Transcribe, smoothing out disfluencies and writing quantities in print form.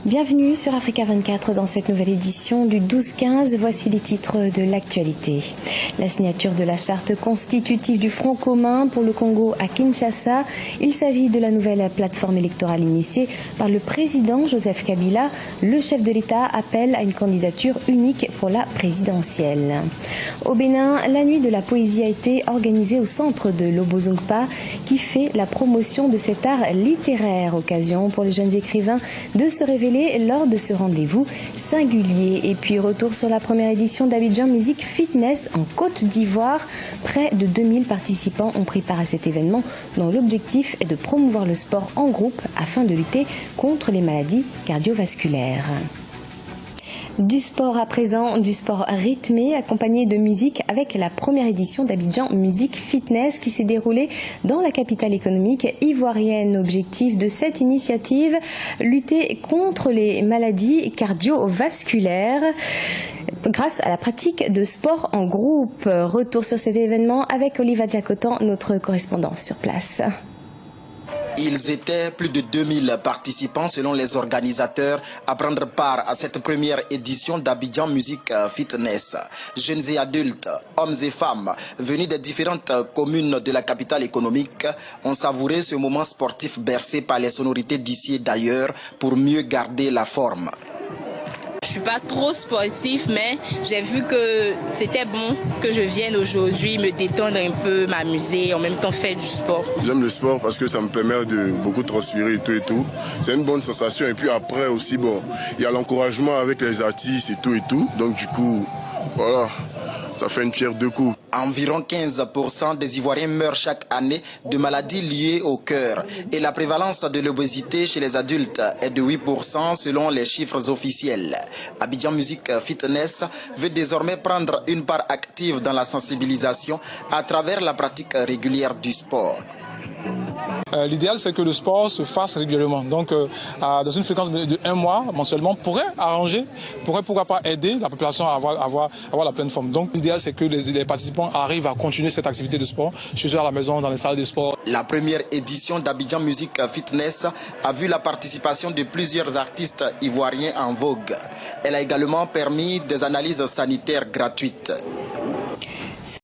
Bienvenue sur Africa 24 dans cette nouvelle édition du 12-15. Voici les titres de l'actualité. La signature de la charte constitutive du Front commun pour le Congo à Kinshasa. Il s'agit de la nouvelle plateforme électorale initiée par le président Joseph Kabila. Le chef de l'État appelle à une candidature unique pour la présidentielle. Au Bénin, la nuit de la poésie a été organisée au centre de l'Obozongpa qui fait la promotion de cet art littéraire. Occasion pour les jeunes écrivains de se révéler lors de ce rendez-vous singulier. Et puis retour sur la première édition d'Abidjan Music Fitness en Côte d'Ivoire. Près de 2000 participants ont pris part à cet événement dont l'objectif est de promouvoir le sport en groupe afin de lutter contre les maladies cardiovasculaires. Du sport à présent, du sport rythmé accompagné de musique avec la première édition d'Abidjan Music Fitness qui s'est déroulée dans la capitale économique ivoirienne. Objectif de cette initiative, lutter contre les maladies cardiovasculaires grâce à la pratique de sport en groupe. Retour sur cet événement avec Oliva Jacotan, notre correspondant sur place. Ils étaient plus de 2000 participants selon les organisateurs à prendre part à cette première édition d'Abidjan Music Fitness. Jeunes et adultes, hommes et femmes, venus des différentes communes de la capitale économique, ont savouré ce moment sportif bercé par les sonorités d'ici et d'ailleurs pour mieux garder la forme. Je suis pas trop sportif, mais j'ai vu que c'était bon que je vienne aujourd'hui me détendre un peu, m'amuser, en même temps faire du sport. J'aime le sport parce que ça me permet de beaucoup transpirer et tout. C'est une bonne sensation et puis après aussi, bon, il y a l'encouragement avec les artistes et tout. Donc du coup, voilà. Ça fait une pierre deux coups. Environ 15% des Ivoiriens meurent chaque année de maladies liées au cœur. Et la prévalence de l'obésité chez les adultes est de 8% selon les chiffres officiels. Abidjan Music Fitness veut désormais prendre une part active dans la sensibilisation à travers la pratique régulière du sport. L'idéal, c'est que le sport se fasse régulièrement. Donc, dans une fréquence de 1 mois mensuellement, pourrait pourquoi pas aider la population à avoir la pleine forme. Donc, l'idéal, c'est que les participants arrivent à continuer cette activité de sport chez eux à la maison, dans les salles de sport. La première édition d'Abidjan Music Fitness a vu la participation de plusieurs artistes ivoiriens en vogue. Elle a également permis des analyses sanitaires gratuites.